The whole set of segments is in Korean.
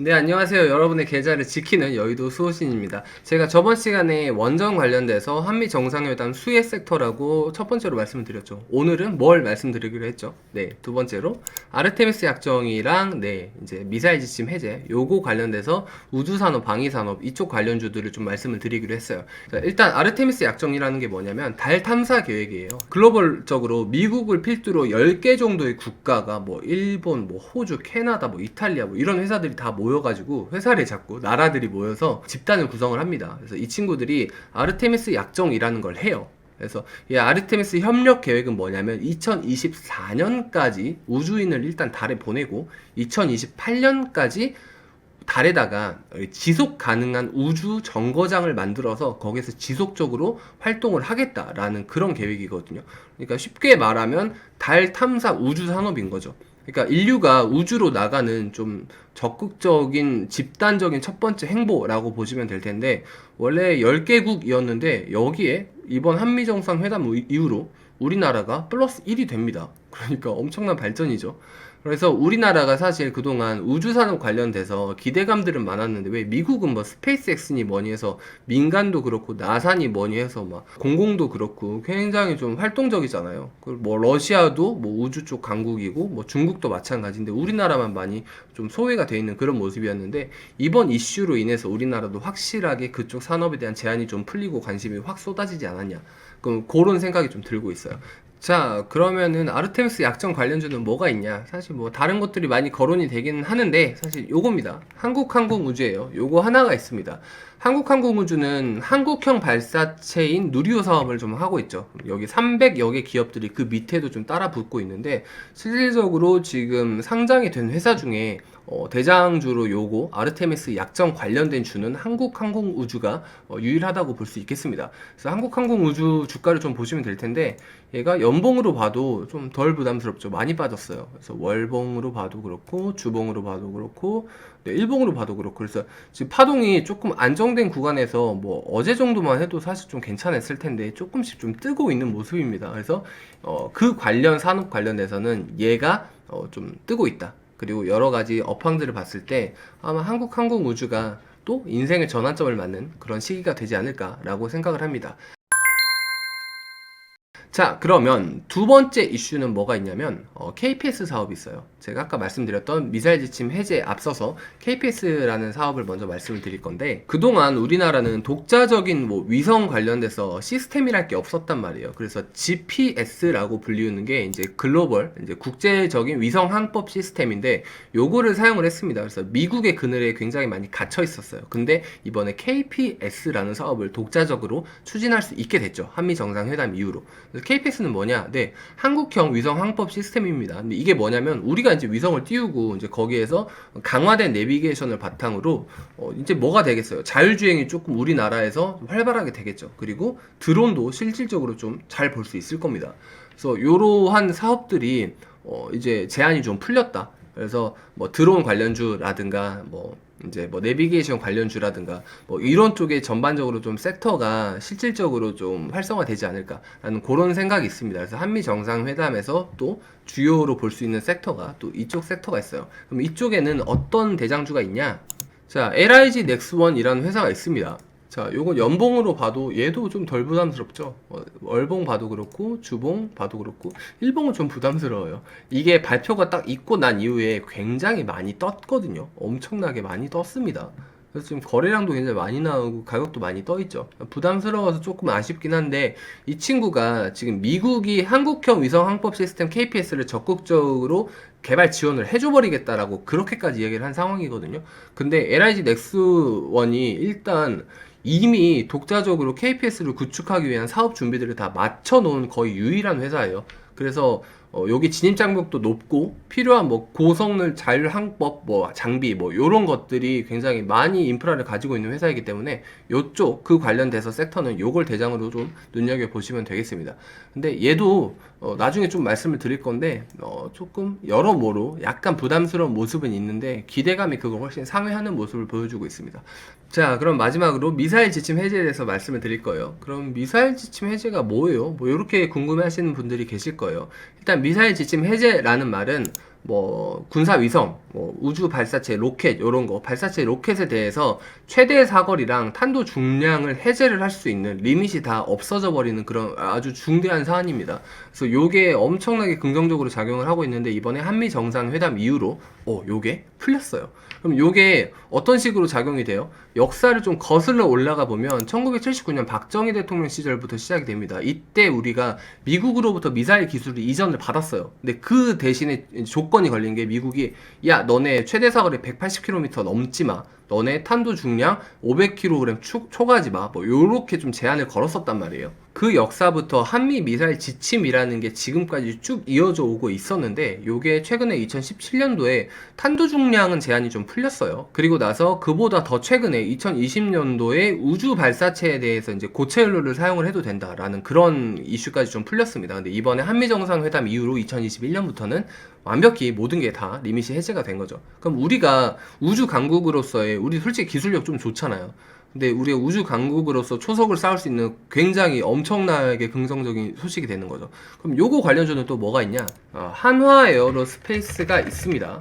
네, 안녕하세요. 여러분의 계좌를 지키는 여의도 수호신입니다. 제가 저번 시간에 원전 관련돼서 한미 정상회담 수혜 섹터라고 첫 번째로 말씀을 드렸죠. 오늘은 뭘 말씀드리기로 했죠? 네, 두 번째로 아르테미스 약정이랑 이제 미사일 지침 해제 요거 관련돼서 우주산업, 방위산업 이쪽 관련주들을 좀 말씀을 드리기로 했어요. 자, 일단 아르테미스 약정이라는 게 뭐냐면 달 탐사 계획이에요. 글로벌적으로 미국을 필두로 10개 정도의 국가가 뭐 일본, 뭐 호주, 캐나다, 뭐 이탈리아 뭐 이런 회사들이 다 모여가지고 회사를 잡고 나라들이 모여서 집단을 구성을 합니다. 그래서 이 친구들이 아르테미스 약정이라는 걸 해요. 그래서 이 아르테미스 협력 계획은 뭐냐면 2024년까지 우주인을 일단 달에 보내고 2028년까지 달에다가 지속 가능한 우주 정거장을 만들어서 거기서 지속적으로 활동을 하겠다라는 그런 계획이거든요. 그러니까 쉽게 말하면 달 탐사 우주 산업인 거죠. 그러니까 인류가 우주로 나가는 좀 적극적인 집단적인 첫 번째 행보라고 보시면 될 텐데, 원래 10개국이었는데 여기에 이번 한미정상회담 이후로 우리나라가 플러스 1이 됩니다. 그러니까 엄청난 발전이죠. 그래서 우리나라가 사실 그동안 우주산업 관련돼서 기대감들은 많았는데, 왜 미국은 뭐 스페이스X니 뭐니 해서 민간도 그렇고 나사니 뭐니 해서 막 공공도 그렇고 굉장히 좀 활동적이잖아요. 그리고 뭐 러시아도 뭐 우주 쪽 강국이고 뭐 중국도 마찬가지인데 우리나라만 많이 좀 소외가 돼 있는 그런 모습이었는데, 이번 이슈로 인해서 우리나라도 확실하게 그쪽 산업에 대한 제한이 좀 풀리고 관심이 확 쏟아지지 않았냐, 그런 생각이 좀 들고 있어요. 자, 그러면은 아르테미스 약정 관련주는 뭐가 있냐? 사실 뭐 다른 것들이 많이 거론이 되긴 하는데, 사실 요겁니다. 한국항공우주예요. 요거 하나가 있습니다. 한국항공우주는 한국형 발사체인 누리호 사업을 좀 하고 있죠. 여기 300여 개 기업들이 그 밑에도 좀 따라 붙고 있는데, 실질적으로 지금 상장이 된 회사 중에 대장주로 요거 아르테미스 약정 관련된 주는 한국항공우주가 유일하다고 볼 수 있겠습니다. 그래서 한국항공우주 주가를 좀 보시면 될 텐데, 얘가 연봉으로 봐도 좀 덜 부담스럽죠. 많이 빠졌어요. 그래서 월봉으로 봐도 그렇고 주봉으로 봐도 그렇고 일봉으로 봐도 그렇고, 그래서 지금 파동이 조금 안정된 구간에서 뭐 어제 정도만 해도 사실 좀 괜찮았을 텐데 조금씩 좀 뜨고 있는 모습입니다. 그래서 그 관련 산업 관련돼서는 얘가 좀 뜨고 있다. 그리고 여러 가지 업황들을 봤을 때 아마 한국항공우주가 또 인생의 전환점을 맞는 그런 시기가 되지 않을까라고 생각을 합니다. 자, 그러면 두 번째 이슈는 뭐가 있냐면 KPS 사업이 있어요. 제가 아까 말씀드렸던 미사일 지침 해제에 앞서서 KPS라는 사업을 먼저 말씀을 드릴 건데, 그동안 우리나라는 독자적인 뭐 위성 관련돼서 시스템이랄 게 없었단 말이에요. 그래서 GPS라고 불리우는 게 이제 글로벌, 이제 국제적인 위성 항법 시스템인데, 요거를 사용을 했습니다. 그래서 미국의 그늘에 굉장히 많이 갇혀 있었어요. 근데 이번에 KPS라는 사업을 독자적으로 추진할 수 있게 됐죠. 한미 정상회담 이후로. KPS는 뭐냐? 네, 한국형 위성 항법 시스템입니다. 근데 이게 뭐냐면, 우리가 이제 위성을 띄우고 이제 거기에서 강화된 내비게이션을 바탕으로 이제 뭐가 되겠어요? 자율주행이 조금 우리나라에서 활발하게 되겠죠. 그리고 드론도 실질적으로 좀 잘 볼 수 있을 겁니다. 그래서 이러한 사업들이 이제 제한이 좀 풀렸다. 그래서 뭐 드론 관련주라든가 뭐 이제 뭐 내비게이션 관련주라든가 뭐 이런 쪽에 전반적으로 좀 섹터가 실질적으로 좀 활성화되지 않을까라는 그런 생각이 있습니다. 그래서 한미 정상회담에서 또 주요로 볼 수 있는 섹터가 또 이쪽 섹터가 있어요. 그럼 이쪽에는 어떤 대장주가 있냐? 자, LIG 넥스원이라는 회사가 있습니다. 자, 요건 연봉으로 봐도 얘도 좀 덜 부담스럽죠. 월봉 봐도 그렇고 주봉 봐도 그렇고 일봉은 좀 부담스러워요. 이게 발표가 딱 있고 난 이후에 굉장히 많이 떴거든요. 엄청나게 많이 떴습니다. 그래서 지금 거래량도 굉장히 많이 나오고 가격도 많이 떠 있죠. 부담스러워서 조금 아쉽긴 한데, 이 친구가 지금 미국이 한국형 위성 항법 시스템 KPS를 적극적으로 개발 지원을 해줘버리겠다라고 그렇게까지 얘기를 한 상황이거든요. 근데 LIG 넥스원이 일단 이미 독자적으로 KPS를 구축하기 위한 사업 준비들을 다 맞춰놓은 거의 유일한 회사예요. 그래서 여기 진입 장벽도 높고 필요한 뭐 고성능 자율항법 뭐 장비 뭐 요런 것들이 굉장히 많이 인프라를 가지고 있는 회사이기 때문에 요쪽 그 관련돼서 섹터는 요걸 대장으로 좀 눈여겨보시면 되겠습니다. 근데 얘도 나중에 좀 말씀을 드릴 건데 조금 여러모로 약간 부담스러운 모습은 있는데 기대감이 그걸 훨씬 상회하는 모습을 보여주고 있습니다. 자, 그럼 마지막으로 미사일 지침 해제에 대해서 말씀을 드릴 거예요. 그럼 미사일 지침 해제가 뭐예요? 뭐 이렇게 궁금해 하시는 분들이 계실 거예요. 일단 미사일 지침 해제라는 말은 뭐 군사 위성, 뭐 우주 발사체, 로켓 요런 거 발사체 로켓에 대해서 최대 사거리랑 탄도 중량을 해제를 할 수 있는 리밋이 다 없어져 버리는 그런 아주 중대한 사안입니다. 그래서 요게 엄청나게 긍정적으로 작용을 하고 있는데 이번에 한미 정상회담 이후로 요게 풀렸어요. 그럼 요게 어떤 식으로 작용이 돼요? 역사를 좀 거슬러 올라가 보면 1979년 박정희 대통령 시절부터 시작이 됩니다. 이때 우리가 미국으로부터 미사일 기술을 이전을 받았어요. 근데 그 대신에 조건이 걸린 게 미국이 야 너네 최대 사거리 180km 넘지 마. 너네 탄도 중량 500kg 초과하지 마. 뭐 요렇게 좀 제한을 걸었었단 말이에요. 그 역사부터 한미 미사일 지침이라는 게 지금까지 쭉 이어져 오고 있었는데 요게 최근에 2017년도에 탄도 중량은 제한이 좀 풀렸어요. 그리고 나서 그보다 더 최근에 2020년도에 우주 발사체에 대해서 이제 고체 연료를 사용을 해도 된다라는 그런 이슈까지 좀 풀렸습니다. 근데 이번에 한미 정상회담 이후로 2021년부터는 완벽히 모든 게 다 리밋이 해제가 된 거죠. 그럼 우리가 우주 강국으로서의 우리 솔직히 기술력 좀 좋잖아요. 근데 우리가 우주 강국으로서 초석을 쌓을 수 있는 굉장히 엄청나게 긍정적인 소식이 되는 거죠. 그럼 요거 관련주는 또 뭐가 있냐? 한화 에어로스페이스가 있습니다.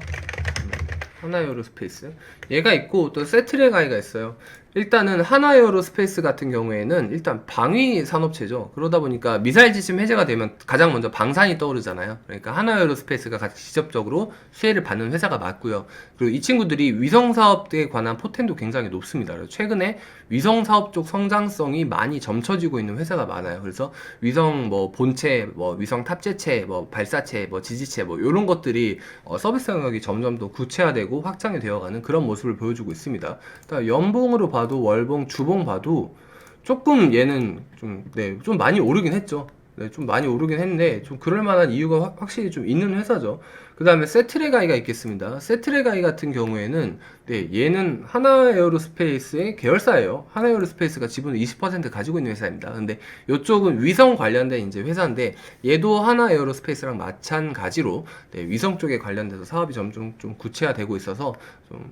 한화 에어로스페이스 얘가 있고 또 세트레가이가 있어요. 일단은 한화 에어로스페이스 같은 경우에는 일단 방위 산업체죠. 그러다 보니까 미사일 지침 해제가 되면 가장 먼저 방산이 떠오르잖아요. 그러니까 한화 에어로스페이스가 가장 직접적으로 수혜를 받는 회사가 맞고요. 그리고 이 친구들이 위성 사업에 관한 포텐도 굉장히 높습니다. 그래서 최근에 위성 사업 쪽 성장성이 많이 점쳐지고 있는 회사가 많아요. 그래서 위성 뭐 본체, 뭐 위성 탑재체, 뭐 발사체, 뭐 지지체 뭐 이런 것들이 서비스 영역이 점점 더 구체화되고 확장이 되어가는 그런 모습을 보여주고 있습니다. 그러니까 연봉으로 봐도 월봉, 주봉 봐도 조금 얘는 좀 많이 오르긴 했죠. 네, 좀 많이 오르긴 했는데 좀 그럴 만한 이유가 확실히 좀 있는 회사죠. 그 다음에 세트레가이가 있겠습니다. 세트레가이 같은 경우에는 얘는 하나 에어로스페이스의 계열사예요. 하나 에어로스페이스가 지분을 20% 가지고 있는 회사입니다. 근데 이쪽은 위성 관련된 이제 회사인데 얘도 하나 에어로스페이스랑 마찬가지로 위성 쪽에 관련돼서 사업이 점점 좀 구체화되고 있어서 좀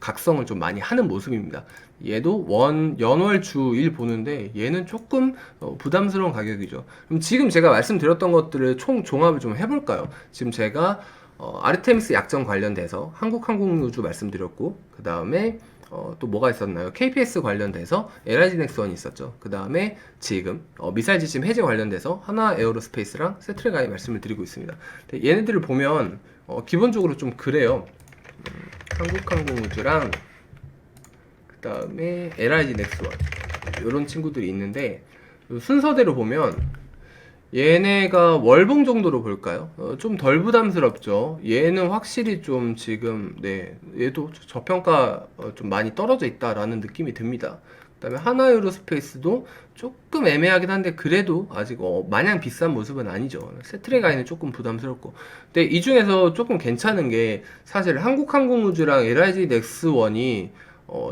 각성을 좀 많이 하는 모습입니다. 얘도 연월 주일 보는데 얘는 조금 부담스러운 가격이죠. 그럼 지금 제가 말씀드렸던 것들을 총 종합을 좀 해볼까요? 지금 제가 아르테미스 약정 관련돼서 한국항공우주 말씀드렸고 그 다음에 또 뭐가 있었나요? KPS 관련돼서 LIG 넥스원이 있었죠. 그 다음에 지금 미사일 지침 해제 관련돼서 하나 에어로스페이스랑 세트레가이 말씀을 드리고 있습니다. 얘네들을 보면 기본적으로 좀 그래요. 한국항공우주랑 그 다음에 LIG 넥스원 이런 친구들이 있는데 순서대로 보면 얘네가 월봉 정도로 볼까요? 좀 덜 부담스럽죠. 얘는 확실히 좀 지금 얘도 저평가 좀 많이 떨어져 있다라는 느낌이 듭니다. 그 다음에 하나 에어로스페이스도 조금 애매하긴 한데 그래도 아직 마냥 비싼 모습은 아니죠. 세트레가이는 조금 부담스럽고 근데 이 중에서 조금 괜찮은 게 사실 한국항공우주랑 LIG 넥스원이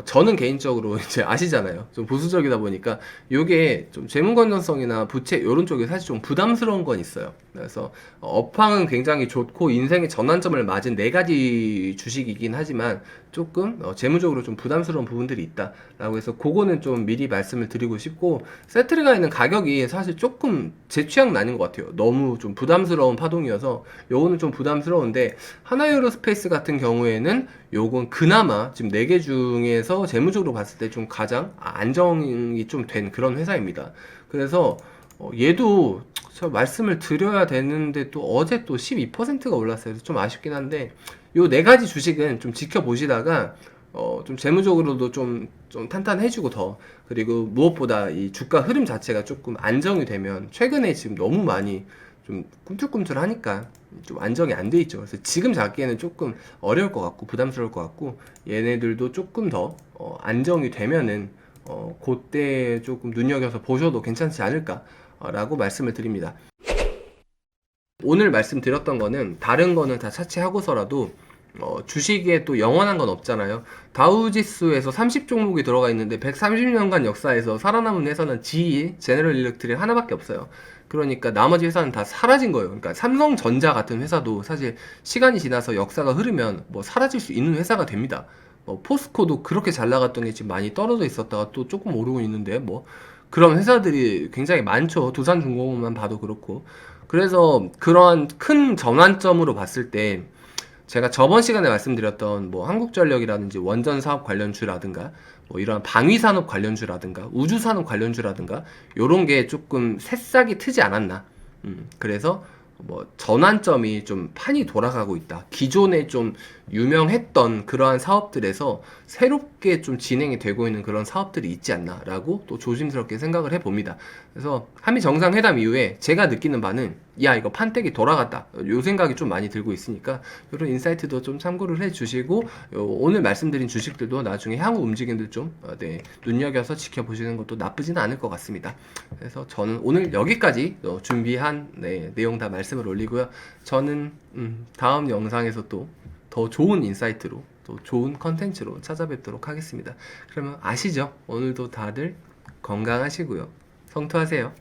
저는 개인적으로 이제 아시잖아요. 좀 보수적이다 보니까 요게 좀 재무 건전성이나 부채 요런 쪽에 사실 좀 부담스러운 건 있어요. 그래서 업황은 굉장히 좋고 인생의 전환점을 맞은 네 가지 주식이긴 하지만 조금 재무적으로 좀 부담스러운 부분들이 있다라고 해서 그거는 좀 미리 말씀을 드리고 싶고 세트리가 있는 가격이 사실 조금 제 취향 나는 것 같아요. 너무 좀 부담스러운 파동이어서 요거는 좀 부담스러운데 하나에어로스페이스 같은 경우에는 요건 그나마 지금 4개 중에서 재무적으로 봤을 때 좀 가장 안정이 좀 된 그런 회사입니다. 그래서 얘도 저 말씀을 드려야 되는데 또 어제 또 12%가 올랐어요. 좀 아쉽긴 한데 요 4가지 주식은 좀 지켜보시다가 좀 재무적으로도 좀 탄탄해지고 더 그리고 무엇보다 이 주가 흐름 자체가 조금 안정이 되면 최근에 지금 너무 많이 좀 꿈틀꿈틀하니까 좀 안정이 안 돼 있죠. 그래서 지금 잡기에는 조금 어려울 것 같고 부담스러울 것 같고 얘네들도 조금 더 안정이 되면은 그때 조금 눈여겨서 보셔도 괜찮지 않을까라고 말씀을 드립니다. 오늘 말씀드렸던 거는 다른 거는 다 차치하고서라도 주식에 또 영원한 건 없잖아요. 다우지수에서 30종목이 들어가 있는데 130년간 역사에서 살아남은 회사는 GE, 제너럴 일렉트릭 하나밖에 없어요. 그러니까 나머지 회사는 다 사라진 거예요. 그러니까 삼성전자 같은 회사도 사실 시간이 지나서 역사가 흐르면 뭐 사라질 수 있는 회사가 됩니다. 포스코도 그렇게 잘 나갔던 게 지금 많이 떨어져 있었다가 또 조금 오르고 있는데 뭐 그런 회사들이 굉장히 많죠. 두산중공업만 봐도 그렇고. 그래서 그러한 큰 전환점으로 봤을 때 제가 저번 시간에 말씀드렸던 뭐 한국전력이라든지 원전 사업 관련주라든가 뭐 이런 방위산업 관련주라든가 우주산업 관련주라든가 요런 게 조금 새싹이 트지 않았나. 그래서 뭐 전환점이 좀 판이 돌아가고 있다. 기존에 좀 유명했던 그러한 사업들에서 새롭게 좀 진행이 되고 있는 그런 사업들이 있지 않나라고 또 조심스럽게 생각을 해봅니다. 그래서 한미 정상회담 이후에 제가 느끼는 바는 야 이거 판때기 돌아갔다 요 생각이 좀 많이 들고 있으니까 이런 인사이트도 좀 참고를 해주시고 오늘 말씀드린 주식들도 나중에 향후 움직임들 좀 눈여겨서 지켜보시는 것도 나쁘지는 않을 것 같습니다. 그래서 저는 오늘 여기까지 준비한 내용 다 말씀을 올리고요. 저는 다음 영상에서 또 더 좋은 인사이트로 또 좋은 컨텐츠로 찾아뵙도록 하겠습니다. 그러면 아시죠? 오늘도 다들 건강하시고요. 성투하세요.